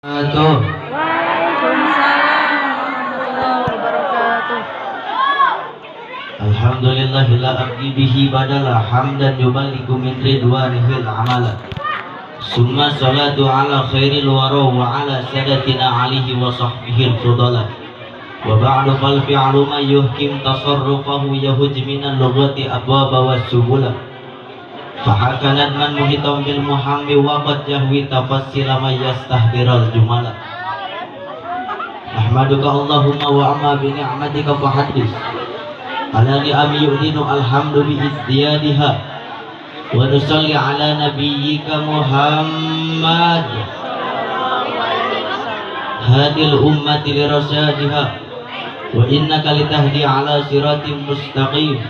Waalaikumsalam warahmatullahi wabarakatuh. Alhamdulillah la abdi bihi badala hamdan yuballigu min ridwanihil amala. Summa salatu ala khairil wara wa ala sadatina alihi wa sahbihil fudala. Wa ba'du fal fi'lu ma yuhkim tasarrufahu yahuj minan lughati abwaba was subula. Fahakanat man muhitam bil muhammi wa qad jahwi tafassila ma yastahdiral jumala. Ahmaduka Allahumma wa amma bi ni'matika fahaddis ala ni'ami yu'dinu alhamdu bi izdiyadiha wa nusalli ala nabiyyika Muhammad hadil ummati li rasyadiha wa innaka litahdi ala siratim mustaqim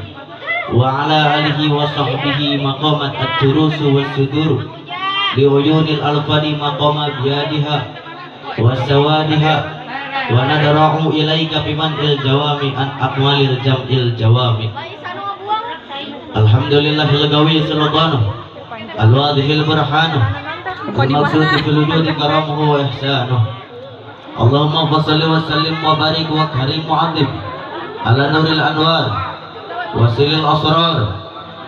wa ala alihi wa sahbihi maqamat ad-durusu was sudur li uyunil alfani maqama biyadiha wa sawadiha wa nadra'u ilaika biman il jawami an aqwalil jam'il jawami. Alhamdulillahil gawi sultanu al-wadihil burhanu al-maqsudi fil wujudi karamuhu wa ihsanuh. Allahumma fassalli wa sallim wa barik wa karim mu'adzim ala nuril anwar wasilil asrar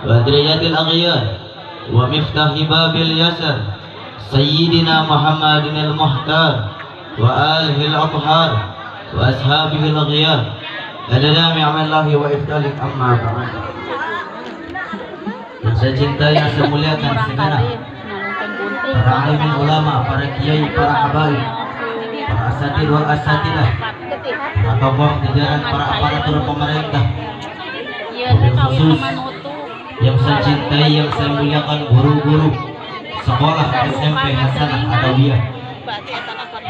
wa adriyatil aghyar wa miftahi babil yasar sayyidina Muhammadin al-muhtar wa alihi al-athhar wa ashabihi al-aghyar adada mi'amallahi wa ifdalik amma ba'd. Yang saya cintai, yang saya muliakan segenap para alimin ulama, para kiai, para habaib, para asatid wal asatidah, para tokoh jajaran, para aparatur pemerintah, wabil khusus yang saya cintai, yang saya muliakan guru-guru sekolah SMP Hasanah Adawiyah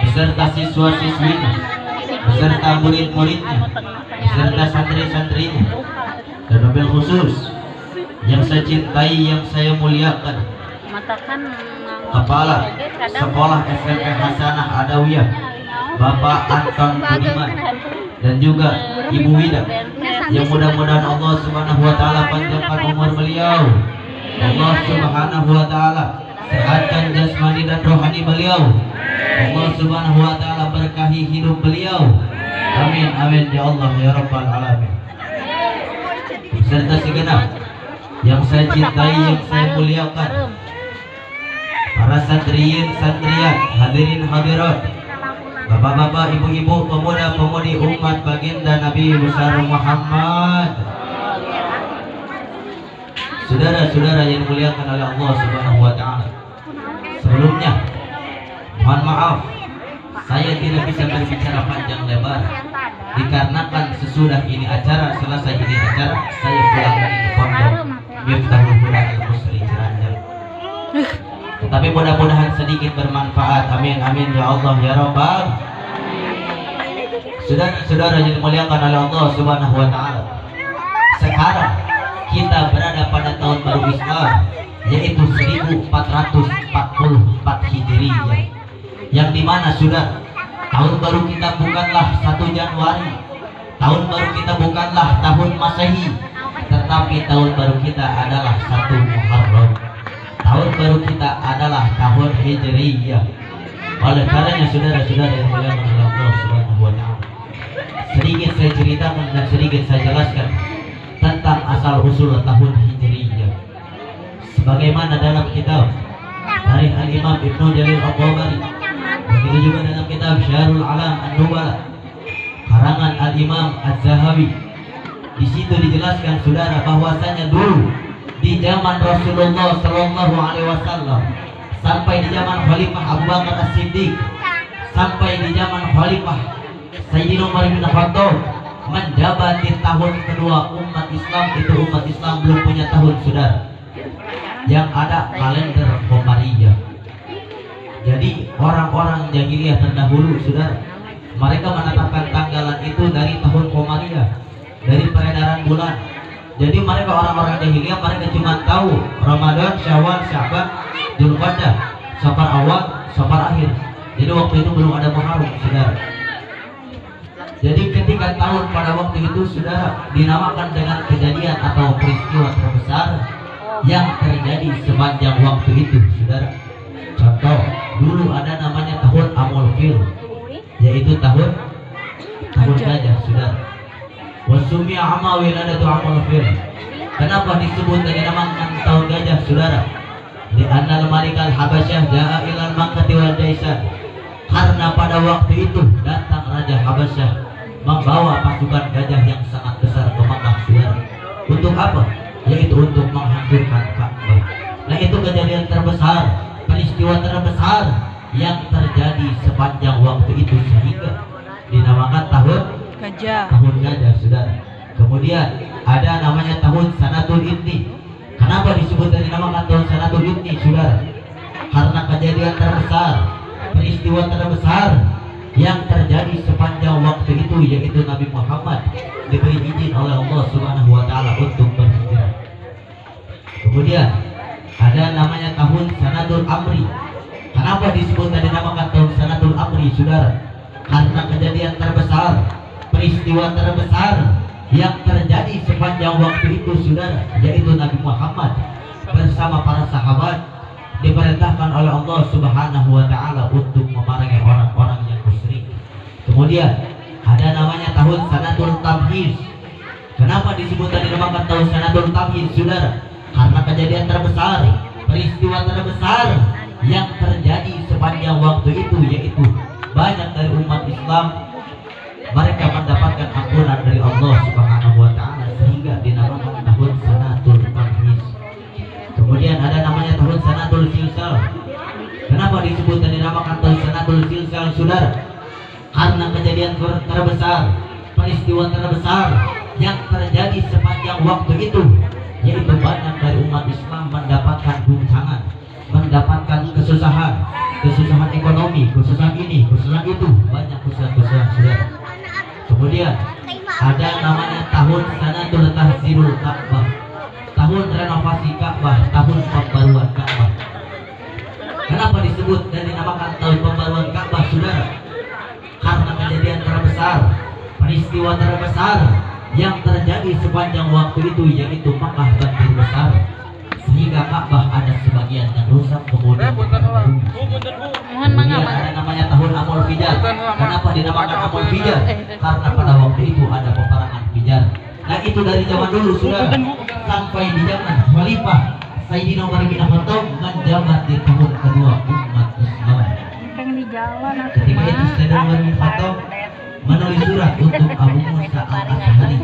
beserta siswa-siswinya, beserta murid-muridnya, beserta santri-santrinya, dan wabil khusus yang saya cintai, yang saya muliakan Kepala Sekolah SMP Hasanah Adawiyah Bapak Anton Budiman dan juga Ibu Wida, yang mudah-mudahan Allah Subhanahu wa taala panjangkan umur beliau, Allah Subhanahu wa taala sehatkan jasmani dan rohani beliau, Allah Subhanahu wa taala berkahi hidup beliau, amin amin ya Allah ya rabbal alamin. Beserta segenap yang saya cintai, yang saya muliakan para santriyin santriyat, hadirin hadirat, bapak-bapak, ibu-ibu, pemuda-pemudi umat baginda Nabi besar Muhammad, saudara-saudara yang dimuliakan oleh Allah Subhanahu wa taala. Sebelumnya mohon maaf, saya tidak bisa berbicara panjang lebar dikarenakan sesudah ini acara, selesai ini acara, saya pulang lagi ke pondok Miftahul Huda Al-Musri Ciranjang. Tetapi mudah-mudahan sedikit bermanfaat, amin amin ya Allah ya rabbal. Saudara-saudara yang dimuliakan oleh Allah Subhanahu wa taala, sekarang kita berada pada tahun baru Islam, yaitu 1444 Hijriah, yang dimana sudah tahun baru kita bukanlah 1 Januari, tahun baru kita bukanlah tahun Masehi, tetapi tahun baru kita adalah 1 Muharram. Tahun baru kita adalah tahun Hijriyah. Oleh karenanya saudara-saudara yang dimuliakan oleh Allah Subhanahu wa taala, sedikit saya ceritakan dan sedikit saya jelaskan tentang asal usul tahun Hijriyah. Sebagaimana dalam kitab dari Al-Imam Ibnu Jalil Al-Tabari, begitu juga dalam kitab Syarul Alam An-Nubala karangan Al-Imam Az-Zahabi, di situ dijelaskan saudara bahwasanya dulu di zaman Rasulullah Sallallahu Alaihi Wasallam sampai di zaman Khalifah Abu Bakar As-Siddiq sampai di zaman Khalifah Sayyidina Umar bin Khattab menjabat di tahun kedua umat Islam, itu umat Islam belum punya tahun saudara, yang ada kalender Qamariyah. Jadi orang-orang jahiliyah terdahulu saudara, mereka menetapkan tanggalan itu dari tahun Qamariyah, dari peredaran bulan. Jadi mereka orang-orang jahiliyah, mereka cuma tahu Ramadan, Syawal, Sya'ban, Dzulqa'dah, Safar awal, Safar akhir. Jadi waktu itu belum ada Muharram saudara. Jadi ketika tahun pada waktu itu saudara dinamakan dengan kejadian atau peristiwa terbesar yang terjadi sepanjang waktu itu saudara. Contoh, dulu ada namanya tahun Amul Fil, yaitu tahun gajah, saudara. Wasumi Amawil ada tuh Amul Fil. Kenapa disebut dan dinamakan tahun gajah, saudara? Di annal malikal Habasyah jaa ilal Makkah wal Jaisan. Karena pada waktu itu datang Raja Habasyah membawa pasukan gajah yang sangat besar ke Makkah, saudara. Untuk apa? Yaitu untuk menghancurkan Ka'bah. Nah, itu kejadian terbesar, peristiwa terbesar yang terjadi sepanjang waktu itu sehingga dinamakan tahun Gajah. saudara. Kemudian ada namanya tahun Sanatul Ibni. Kenapa disebut dan dinamakan tahun Sanatul Ibni, saudara? Karena kejadian terbesar, peristiwa terbesar yang terjadi sepanjang waktu itu, yaitu Nabi Muhammad diberi izin oleh Allah Subhanahu wa taala untuk berhijrah. Kemudian ada namanya tahun Sanatul Amri. Kenapa disebut dan dinamakan tahun Sanatul Amri, saudara? Karena kejadian terbesar, peristiwa terbesar yang terjadi sepanjang waktu itu, saudara, yaitu Nabi Muhammad bersama para sahabat diperintahkan oleh Allah Subhanahu wa taala untuk memerangi orang-orang yang musyrik. Kemudian ada namanya tahun Sanatul Tamhiz. Kenapa disebut dan dinamakan tahun Sanatul Tamhiz, saudara? Karena kejadian terbesar, peristiwa terbesar yang terjadi sepanjang waktu itu, yaitu banyak dari umat Islam mereka mendapatkan ampunan dari Allah Subhanahu wa taala sehingga dinamakan tahun Sanatul Tamhiz. Kemudian ada namanya tahun Sanatul Silsal. Kenapa disebut dan dinamakan tahun Sanatul Silsal, saudara? Karena kejadian terbesar, peristiwa terbesar yang terjadi sepanjang waktu itu, yaitu banyak dari umat Islam mendapatkan guncangan, mendapatkan kesusahan ekonomi, kesusahan ini, kesusahan itu, banyak kesusahan, saudara. Kemudian ada namanya tahun Sanatul Tahzirul Ka'bah, tahun renovasi Ka'bah, tahun pembaruan Ka'bah. Kenapa disebut dan dinamakan tahun pembaruan Ka'bah, saudara? Karena kejadian terbesar, peristiwa terbesar yang terjadi sepanjang waktu itu, yaitu Makkah banjir besar sehingga Ka'bah ada sebagian yang rusak, kemudian ada namanya tahun Amul Fijar. Kenapa dinamakan Amul Fijar? Karena pada waktu itu ada peperangan Fijar. Nah, itu dari zaman dulu, saudara, sampai di zaman Khalifah Sayyidina Umar bin Khattab menjabat di tahun kedua umat Islam. Ketika itu Sayyidina Umar bin Khattab menulis surat untuk Abu Musa al-Ash'ari,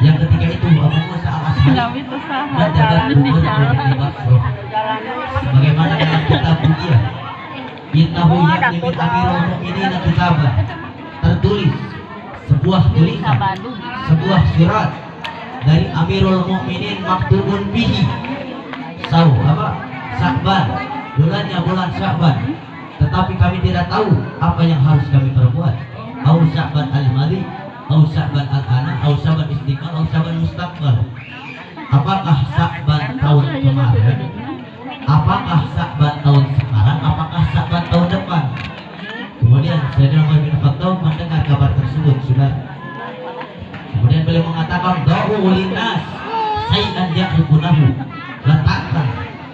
yang ketika itu Abu Musa al-Ash'ari menjabat gubernur di Basrah. Bagaimana dalam kitab Bukhari, Innahu yakni min amirul mu'minin kitabah, tertulis sebuah tulisan, sebuah surat dari Amirul Mukminin maktubun bihi Sya'ban, bulannya bulan Sya'ban, tetapi kami tidak tahu apa yang harus kami perbuat. Au Sya'ban al-madi, au Sya'ban al-ana, au Sya'ban istiqbal, au Sya'ban mustaqbal. Apakah Sya'ban tahun kemarin? Apakah Sya'ban tahun sekarang? Apakah Sya'ban tahun depan? Kemudian Sayyidina Umar bin Khattab mendengar kabar tersebut, saudara. Kemudian beliau mengatakan, "Da'u linas syai'an ya'rifunahu."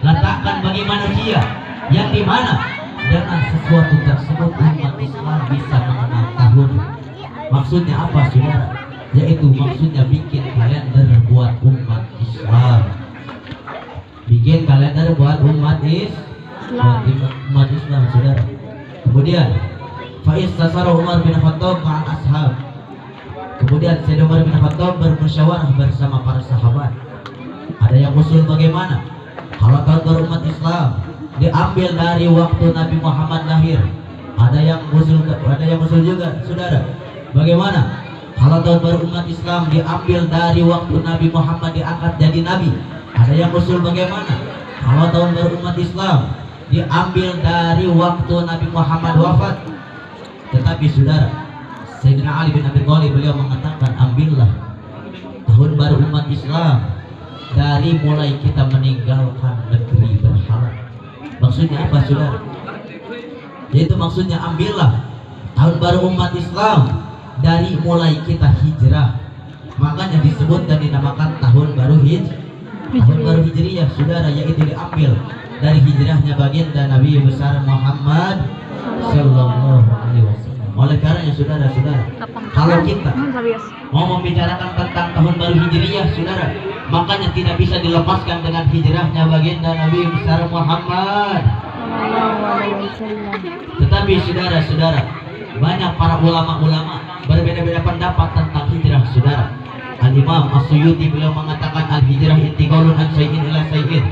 Letakkan bagi manusia yang dimana dengan sesuatu tersebut umat Islam bisa mengenal tahun. Maksudnya apa, saudara? Yaitu maksudnya bikin kalender buat umat Islam. Bikin kalender buat umat Islam, saudara. Kemudian Faiz tasara Umar bin Khattab ma'al ashab. Kemudian Sayyidina Umar bin Khattab bermusyawarah bersama para sahabat. Ada yang usul bagaimana kalau tahun baru umat Islam diambil dari waktu Nabi Muhammad lahir. Ada yang usul juga, saudara. Bagaimana kalau tahun baru umat Islam diambil dari waktu Nabi Muhammad diangkat jadi nabi? Ada yang usul bagaimana kalau tahun baru umat Islam diambil dari waktu Nabi Muhammad wafat? Tetapi saudara, Sayyidina Ali bin Abi Thalib beliau mengatakan, ambillah tahun baru umat Islam dari mulai kita meninggalkan negeri berhala. Maksudnya apa, saudara? Yaitu maksudnya ambillah tahun baru umat Islam dari mulai kita hijrah. Makanya disebut dan dinamakan tahun baru Hijriyah, saudara, yaitu diambil dari hijrahnya baginda Nabi besar Muhammad Sallallahu Alaihi Wasallam. Oleh karenanya saudara-saudara, kalau kita mau membicarakan tentang tahun baru Hijriyah, saudara, makanya tidak bisa dilepaskan dengan hijrahnya baginda Nabi besar Muhammad. Tetapi saudara-saudara, banyak para ulama-ulama berbeda-beda pendapat tentang hijrah, saudara. Al-Imam As-Suyuti beliau mengatakan al-hijrah intiqalun an syai'in ila syai'in.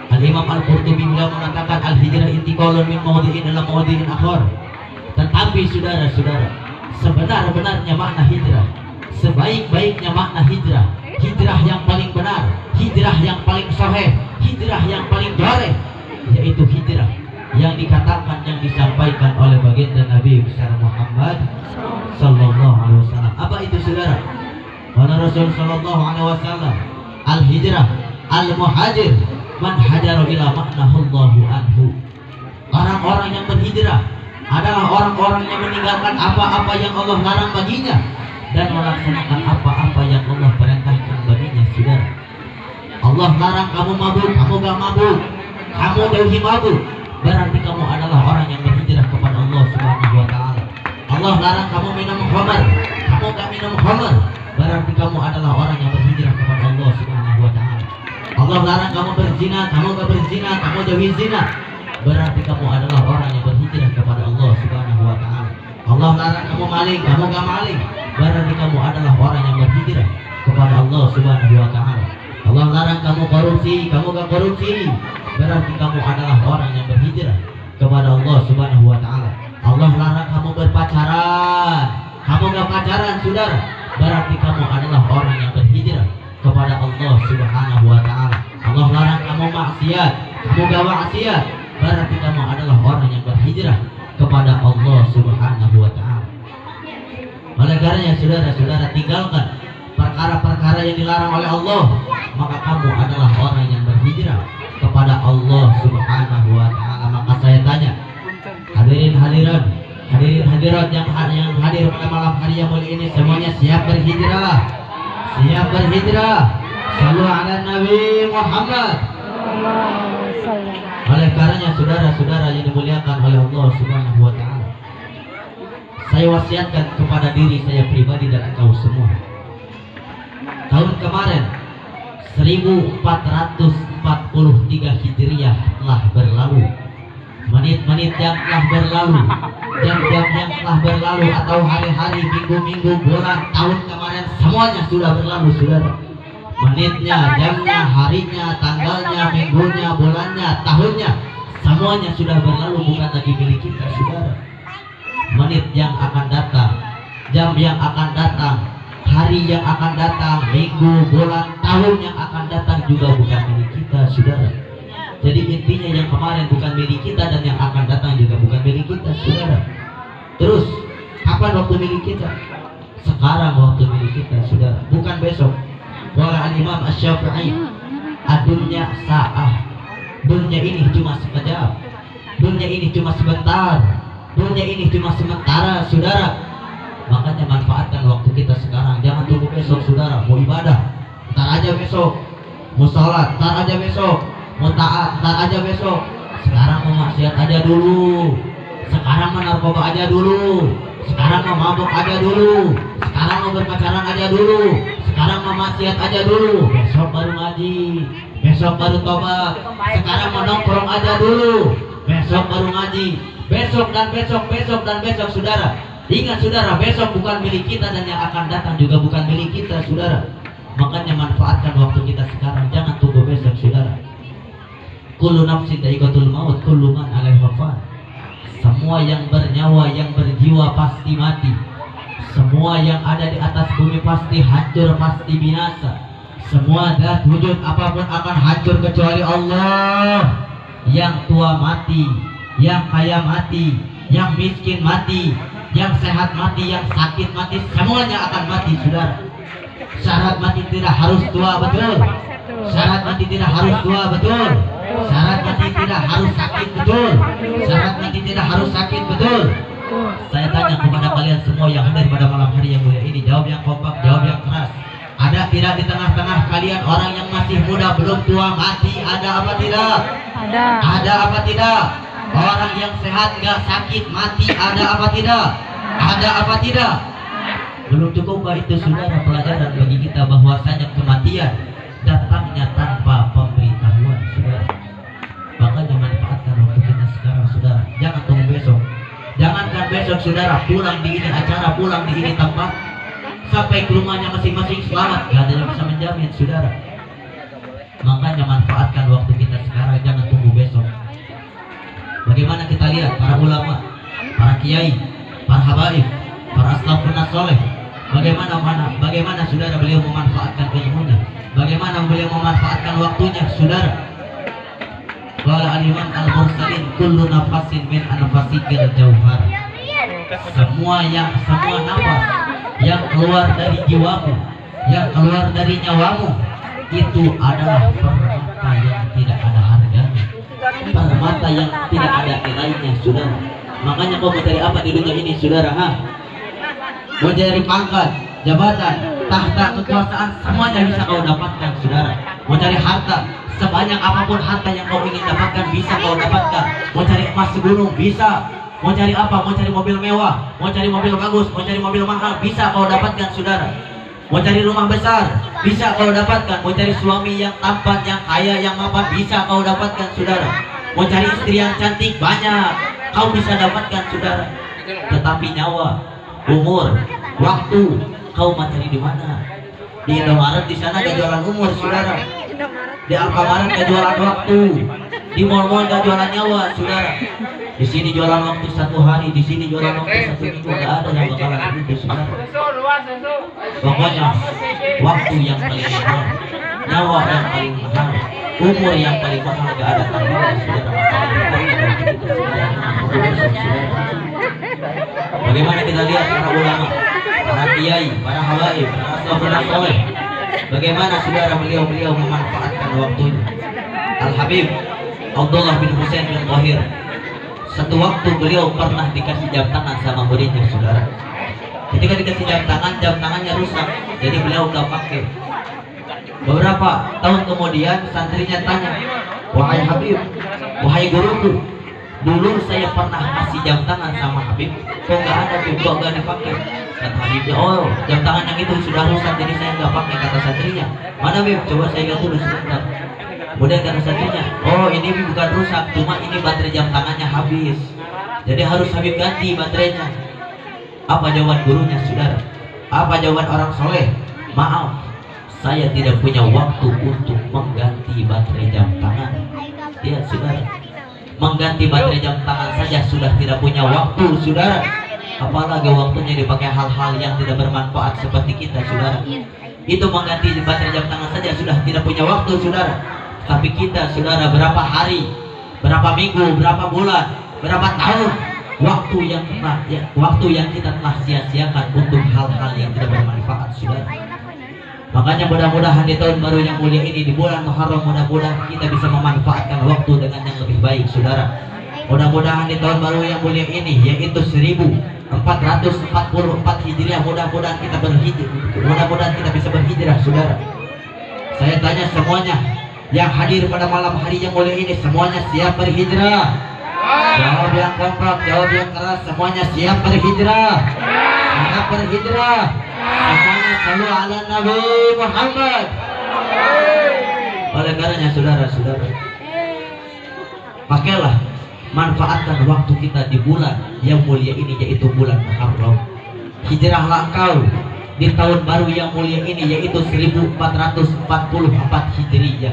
Al-Imam Al-Qurtubi beliau mengatakan al-hijrah intiqalun min mawdi'in ila mawdi'in akhar. Tetapi saudara-saudara, sebenar-benarnya makna hijrah, sebaik-baiknya makna hijrah, hijrah yang paling benar, hijrah yang paling sahih, hijrah yang paling jareh, yaitu hijrah yang dikatakan, yang disampaikan oleh baginda Nabi besar Muhammad Sallallahu Alaihi Wasallam. Apa itu saudara? Qala Rasul Sallallahu Alaihi Wasallam, al-hijrah al-muhajir man hajara ila ma'nahullahu anhu. Orang-orang yang berhijrah adalah orang-orang yang meninggalkan apa-apa yang Allah larang baginya dan melaksanakan apa-apa yang Allah perintahkan baginya, saudara. Allah larang kamu mabuk, kamu gak mabuk, kamu jauhi mabuk, berarti kamu adalah orang yang berhijrah kepada Allah Subhanahu wa taala. Allah larang kamu minum khamar, kamu gak minum khamar, berarti kamu adalah orang yang berhijrah kepada Allah Subhanahu wa taala. Allah larang kamu berzina, kamu gak berzina, kamu jauhi zina, berarti kamu adalah orang yang berhijrah kepada Allah Subhanahu wa taala. Allah larang kamu maling, kamu gak maling, berarti kamu adalah orang yang berhijrah kepada Allah Subhanahu wa taala. Allah larang kamu korupsi, kamu gak korupsi, berarti kamu adalah orang yang berhijrah kepada Allah Subhanahu wa taala. Allah larang kamu berpacaran, kamu gak pacaran, saudara, berarti kamu adalah orang yang berhijrah kepada Allah Subhanahu wa taala. Allah larang kamu maksiat, kamu gak maksiat, berarti kamu adalah orang yang berhijrah kepada Allah Subhanahu wa taala. Oleh karenanya saudara-saudara, tinggalkan perkara-perkara yang dilarang oleh Allah, maka kamu adalah orang yang berhijrah kepada Allah Subhanahu wa taala. Maka saya tanya, hadirin hadirat, hadirin hadirat yang hadir pada malam hari yang mulia ini, semuanya siap berhijrah? Siap berhijrah? Shallu ala Nabi Muhammad. Oleh karenanya saudara-saudara yang dimuliakan oleh Allah Subhanahu wa taala, saya wasiatkan kepada diri saya pribadi dan engkau semua. Tahun kemarin 1443 Hijriah telah berlalu. Menit-menit yang telah berlalu, jam-jam yang telah berlalu, atau hari-hari, minggu-minggu, bulan, tahun kemarin, semuanya sudah berlalu, saudara. Menitnya, jamnya, harinya, tanggalnya, minggunya, bulannya, tahunnya, semuanya sudah berlalu, bukan lagi milik kita, saudara. Menit yang akan datang, jam yang akan datang, hari yang akan datang, minggu, bulan, tahun yang akan datang juga bukan milik kita, saudara. Jadi intinya yang kemarin bukan milik kita dan yang akan datang juga bukan milik kita, saudara. Terus kapan waktu milik kita? Sekarang waktu milik kita, saudara, bukan besok. Wala al-Imam Asy-Syafi'i, dunya sa'ah, dunia ini cuma sekejap, dunia ini cuma sebentar, dunia ini cuma sementara, saudara. Makanya manfaatkan waktu kita sekarang, jangan tunggu besok, saudara. Mau ibadah, ntar aja besok. Mau sholat, ntar aja besok. Mau taat, ntar aja besok. Sekarang mau maksiat aja dulu. Sekarang mau narkoba aja dulu. Sekarang mau mabuk aja dulu. Sekarang mau berpacaran aja dulu. Sekarang mau maksiat aja dulu. Besok baru ngaji, besok baru tobat. Sekarang mau nongkrong aja dulu, besok baru ngaji. Besok dan besok, besok dan besok, saudara. Ingat saudara, besok bukan milik kita dan yang akan datang juga bukan milik kita, saudara. Makanya manfaatkan waktu kita sekarang, jangan tunggu besok, saudara. Kullu nafsin dha'iqatul maut, kullu man 'alaiha fan. Semua yang bernyawa, yang berjiwa pasti mati. Semua yang ada di atas bumi pasti hancur, pasti binasa. Semua zat wujud apapun akan hancur kecuali Allah. Yang tua mati, yang kaya mati, yang miskin mati, yang sehat mati, yang sakit mati, semuanya akan mati, saudara. Syarat mati tidak harus tua, betul. Syarat mati tidak harus tua, betul. Syarat mati tidak harus sakit, betul. Syarat mati tidak harus sakit, betul. Saya tanya kepada kalian semua yang hadir pada malam hari yang mulia ini, jawab yang kompak, jawab yang keras. Ada tidak di tengah-tengah kalian orang yang masih muda belum tua mati? Ada apa tidak? Ada. Ada apa tidak? Orang yang sehat nggak sakit mati? Ada apa tidak? Ada apa tidak? Belum cukupkah itu saudara pelajaran bagi kita bahwasanya kematian datangnya tanpa pemberitahuan saudara. Makanya manfaatkan waktu kita sekarang saudara. Jangan tunggu besok. Jangankan besok saudara pulang di ini acara, pulang di ini tempat, sampai ke rumahnya masing-masing selamat, gak ada yang bisa menjamin saudara. Makanya manfaatkan waktu kita sekarang, jangan tunggu besok. Bagaimana kita lihat para ulama, para kiai, para habaib, para aslafun soleh, bagaimana saudara beliau memanfaatkan ilmunya, bagaimana beliau memanfaatkan waktunya saudara. Qala al-imam al-mursalin kullu nafasin min anfasikil jauhar. Semua nafas yang keluar dari jiwamu, yang keluar dari nyawamu, itu adalah permata yang tidak ada harganya, permata yang tidak ada nilainya saudara. Makanya kau mau cari apa di dunia ini saudara? Mau cari pangkat, jabatan, tahta, kekuasaan, semuanya bisa kau dapatkan saudara. Mau cari harta, sebanyak apapun harta yang kau ingin dapatkan bisa kau dapatkan. Mau cari emas segunung bisa. Mau cari apa? Mau cari mobil mewah, mau cari mobil bagus, mau cari mobil mahal, bisa kau dapatkan saudara. Mau cari rumah besar, bisa kau dapatkan. Mau cari suami yang tampan, yang kaya, yang mapan, bisa kau dapatkan saudara. Mau cari istri yang cantik, banyak kau bisa dapatkan saudara. Tetapi nyawa, umur, waktu, kau mau cari di mana? Di Indomaret di sana gak jualan umur saudara. Di Alfamaret gak jualan waktu. Di mall-mall gak jualan nyawa saudara. Di sini jualan waktu 1 hari, di sini jualan waktu 1 minggu, gak ada yang bakalan itu saudara. Pokoknya waktu yang paling mahal, nyawa yang paling mahal, umur yang paling mahal, gak ada tandingan saudara. Bagaimana kita lihat para ulama, para kiai, para habaib, para aslafun soleh, bagaimana saudara beliau memanfaatkan waktunya. Al-Habib Abdullah bin Husain bin Tahir, satu waktu beliau pernah dikasih jam tangan sama muridnya saudara. Ketika dikasih jam tangannya rusak, jadi beliau nggak pakai. Beberapa tahun kemudian santrinya tanya, wahai Habib, wahai guruku, dulu saya pernah kasih jam tangan sama Habib, kok nggak ada, kok nggak dipakai? Kata Habibnya, oh jam tangan yang itu sudah rusak, jadi saya nggak pakai. Kata santrinya, mana Habib? Coba saya lihat dulu sebentar. Kemudian kata santrinya, oh ini bukan rusak, cuma ini baterai jam tangannya habis, jadi harus Habib ganti baterainya. Apa jawaban gurunya saudara? Apa jawaban orang soleh? Maaf, saya tidak punya waktu untuk mengganti baterai jam tangan. Ya saudara, mengganti baterai jam tangan saja sudah tidak punya waktu saudara, apalagi waktunya dipakai hal-hal yang tidak bermanfaat seperti kita saudara. Itu mengganti baterai jam tangan saja sudah tidak punya waktu saudara. Tapi kita saudara, berapa hari, berapa minggu, berapa bulan, berapa tahun waktu yang kita telah sia-siakan untuk hal-hal yang tidak bermanfaat saudara. Makanya mudah-mudahan di tahun baru yang mulia ini, di bulan Muharram, mudah-mudahan kita bisa memanfaatkan waktu dengan yang lebih baik saudara. Mudah-mudahan di tahun baru yang mulia ini, yaitu 1444 Hijriah, mudah-mudahan kita berhijrah, mudah-mudahan kita bisa berhijrah saudara. Saya tanya semuanya yang hadir pada malam hari yang mulia ini, semuanya siap berhijrah? Jawab yang kompak, jawab yang keras, semuanya siap berhijrah? Siap berhijrah? Semuanya selalu ala Nabi Muhammad. Oleh karenanya saudara-saudara, pakailah, manfaatkan waktu kita di bulan yang mulia ini, yaitu bulan Muharram. Hijrahlah engkau di tahun baru yang mulia ini, yaitu 1444 Hijriyah.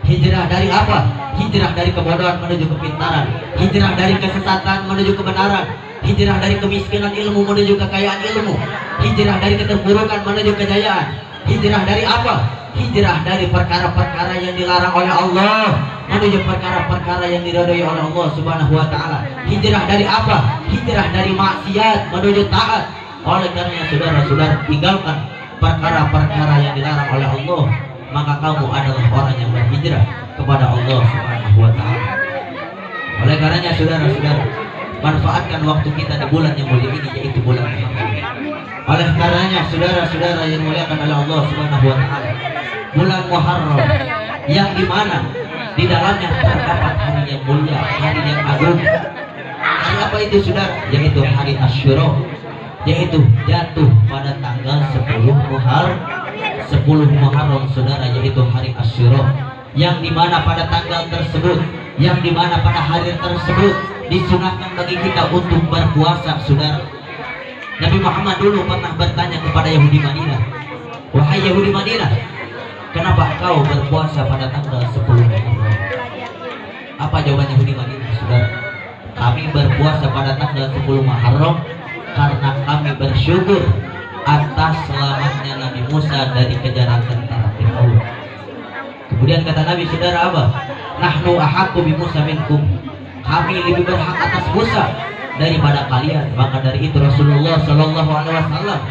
Hijrah dari apa? Hijrah dari kebodohan menuju kepintaran, hijrah dari kesesatan menuju kebenaran, hijrah dari kemiskinan ilmu menuju kekayaan ilmu, hijrah dari keterpurukan menuju kejayaan. Hijrah dari apa? Hijrah dari perkara-perkara yang dilarang oleh Allah menuju perkara-perkara yang diridhai oleh Allah Subhanahu wa taala. Hijrah dari apa? Hijrah dari maksiat menuju taat. Oleh karenanya saudara-saudara, tinggalkan perkara-perkara yang dilarang oleh Allah, maka kamu adalah orang yang berhijrah kepada Allah Subhanahu wa taala. Oleh karenanya saudara-saudara, manfaatkan waktu kita di bulan yang mulia ini, yaitu bulan Muharram. Oleh karenanya saudara-saudara yang muliakan oleh Allah Subhanahu wa taala, bulan Muharram yang dimana di dalamnya terdapat hari yang mulia, hari yang agung. Hari apa itu saudara? Yaitu hari Asyura, yaitu jatuh pada tanggal 10 Muharram saudara, yaitu hari Asyura, yang dimana pada tanggal tersebut, yang dimana pada hari tersebut disunahkan bagi kita untuk berpuasa saudara. Nabi Muhammad dulu pernah bertanya kepada Yahudi Madinah, wahai Yahudi Madinah, kenapa kau berpuasa pada tanggal 10 Muharram? Apa jawaban Yahudi Madinah saudara? Kami berpuasa pada tanggal 10 Muharram karena kami bersyukur atas selamatnya Nabi Musa dari kejaran tentara Firaun. Kemudian kata Nabi saudara apa? Nahnu ahaqqu bi Musa minkum. Kami lebih berhak atas Musa daripada kalian. Maka dari itu Rasulullah Shallallahu Alaihi Wasallam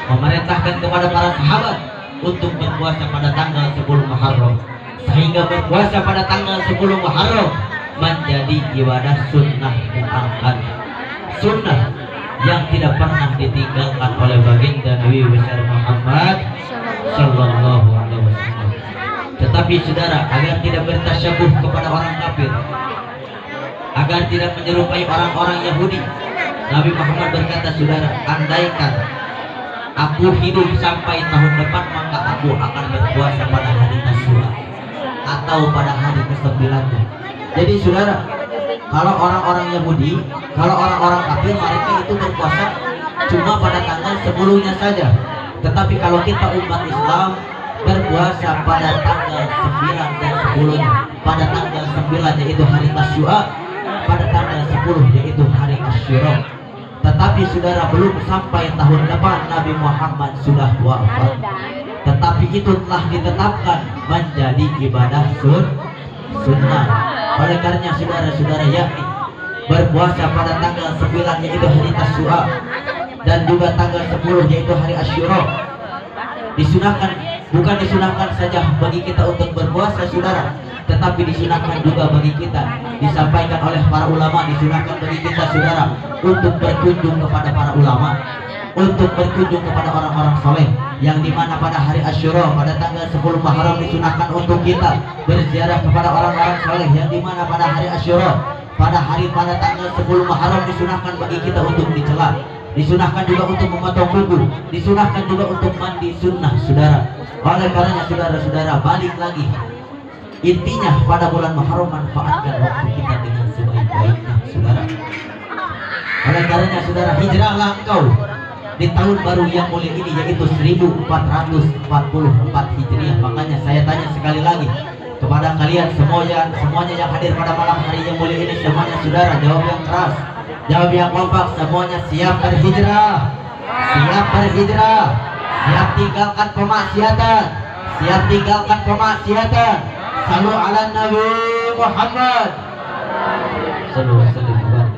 memerintahkan kepada para sahabat untuk berpuasa pada tanggal 10 Muharram, sehingga berpuasa pada tanggal 10 Muharram menjadi ibadah sunnah muakkad, sunnah yang tidak pernah ditinggalkan oleh baginda Nabi besar Muhammad Shallallahu Alaihi Wasallam. Tetapi saudara, agar tidak bertasyabuh kepada orang kafir, agar tidak menyerupai orang-orang Yahudi, Nabi Muhammad berkata saudara, andaikan aku hidup sampai tahun depan, maka aku akan berpuasa pada hari Asyura atau pada hari ke-9. Jadi saudara, kalau orang-orang Yahudi, kalau orang-orang kafir, mereka itu berpuasa cuma pada tanggal 10-nya saja. Tetapi kalau kita umat Islam berpuasa pada tanggal 9 dan 10-nya, pada tanggal 9 yaitu hari Asyura, pada tanggal 10 yaitu hari Asyura. Tetapi saudara, belum sampai tahun depan Nabi Muhammad sudah wafat. Tetapi itu telah ditetapkan menjadi ibadah sunnah. Oleh karenanya saudara-saudara, yakni berpuasa pada tanggal 9 yaitu hari Asyura dan juga tanggal 10 yaitu hari Asyura disunahkan, bukan disunahkan saja bagi kita untuk berpuasa saudara, tetapi disunahkan juga bagi kita, disampaikan oleh para ulama, disunahkan bagi kita saudara untuk berkunjung kepada para ulama, untuk berkunjung kepada orang-orang soleh, yang dimana pada hari Asyura pada tanggal 10 Muharram disunahkan untuk kita berziarah kepada orang-orang soleh, yang dimana pada hari Asyura pada tanggal 10 Muharram disunahkan bagi kita untuk dicela, disunahkan juga untuk memotong kuku, disunahkan juga untuk mandi sunnah saudara. Oleh karenanya saudara-saudara, balik lagi, intinya pada bulan Muharram manfaatkan waktu kita dengan sebaik-baiknya saudara. Oleh karenanya saudara, hijrahlah engkau di tahun baru yang mulia ini, yaitu 1444 Hijriah. Makanya saya tanya sekali lagi kepada kalian semuanya yang hadir pada malam hari yang mulia ini, semuanya saudara, jawab yang keras, jawab yang kompak, semuanya siap berhijrah, siap berhijrah, siap tinggalkan kemaksiatan, siap tinggalkan kemaksiatan. Salu ala Nabi Muhammad.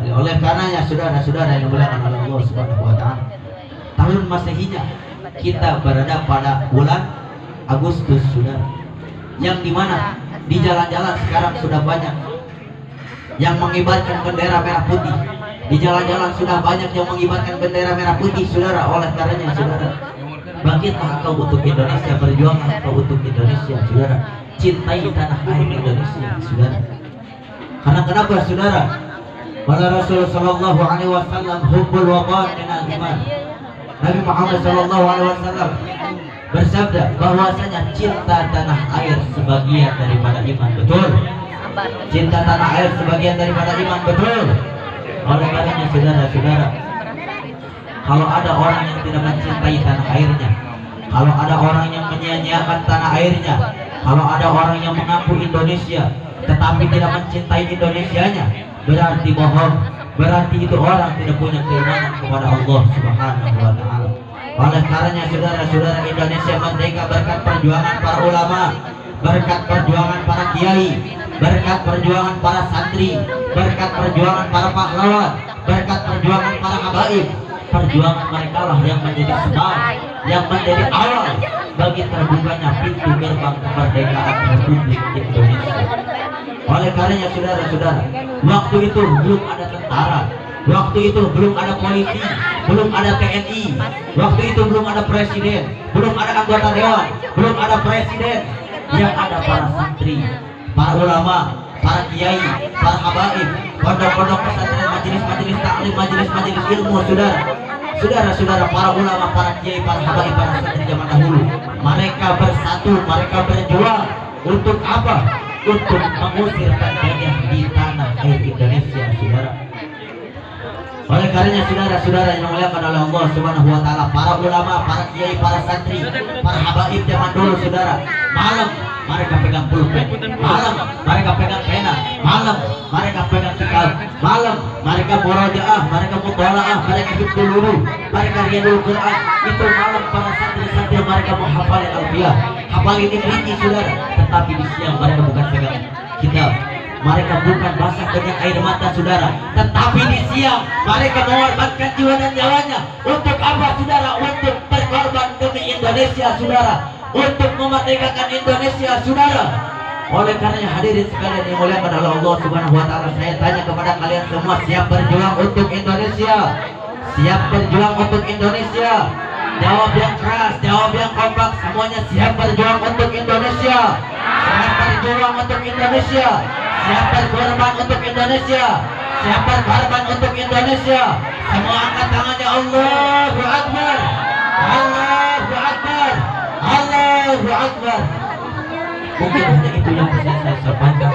Oleh karenanya saudara-saudara yang dimuliakan oleh Allah Subhanahu wa taala, tahun Masehinya kita berada pada bulan Agustus saudara, yang dimana di jalan-jalan sekarang sudah banyak yang mengibarkan bendera merah putih. Di jalan-jalan sudah banyak yang mengibarkan bendera merah putih saudara. Oleh karenanya saudara, bangkitlah engkau untuk Indonesia, berjuanglah engkau untuk Indonesia saudara, cintai tanah air Indonesia saudara. Karena kenapa saudara? Pada Rasulullah Shallallahu Alaihi Wasallam, hubbul watan minal iman. Nabi Muhammad Shallallahu Alaihi Wasallam bersabda bahwasanya cinta tanah air sebagian daripada iman. Betul? Cinta tanah air sebagian daripada iman. Betul? Oleh karenanya saudara-saudara, kalau ada orang yang tidak mencintai tanah airnya, kalau ada orang yang menyia-nyiakan tanah airnya, kalau ada orang yang mengaku Indonesia tetapi tidak mencintai Indonesianya, berarti bohong, berarti itu orang tidak punya keimanan kepada Allah Subhanahu wa taala. Oleh karenanya saudara-saudara, Indonesia merdeka berkat perjuangan para ulama, berkat perjuangan para kiai, berkat perjuangan para santri, berkat perjuangan para pahlawan, berkat perjuangan para habaib. Perjuangan mereka lah yang menjadi sebab, yang menjadi awal bagi terbukanya pintu gerbang kemerdekaan Republik Indonesia. Oleh karenanya saudara-saudara, waktu itu belum ada tentara, Waktu itu belum ada polisi, belum ada TNI. Waktu itu belum ada presiden, belum ada anggota dewan, belum ada presiden. Yang ada para santri, para ulama, para kiai, para habaib, pondok-pondok pesantren, majelis-majelis taklim, majelis-majelis ilmu, saudara-saudara, para ulama, para kiai, para habaib, para santri zaman dahulu. Mereka bersatu, mereka berjuang untuk apa? Untuk mengusir penjajah di tanah air Indonesia, saudara. Oleh karenanya saudara-saudara yang dimuliakan oleh Allah Subhanahu wa taala, para ulama, para kiai, para santri, para habaib zaman dulu, saudara, malam mereka pegang pulpen, malam mereka pegang pena, malam mereka pegang kitab, malam mereka murojaah, mereka mutalaah, mereka hifdzul wudu, mereka riyadul Quran. Itu malam para santri-santri mereka menghafal Al-Alfiyah, hafalin Ibrani, saudara. Tetapi di siang mereka bukan pegang kitab, mereka bukan basah dengan air mata, saudara, tetapi di siang mereka mengorbankan jiwa dan nyawanya. Untuk apa, saudara? Untuk berkorban demi Indonesia, saudara, untuk memerdekakan Indonesia, saudara. Oleh karenanya hadirin sekalian yang dimuliakan oleh Allah Subhanahu wa taala, saya tanya kepada kalian semua, siap berjuang untuk Indonesia? Siap berjuang untuk Indonesia? Jawab yang keras, jawab yang kompak, semuanya siap berjuang untuk Indonesia. Siap berjuang untuk Indonesia. Siap berkorban untuk Indonesia. Siap berkorban untuk Indonesia. Semua angkat tangannya. Allahu Akbar, Allahu Akbar, Allahu Akbar. Mungkin hanya itu yang bisa saya sampaikan.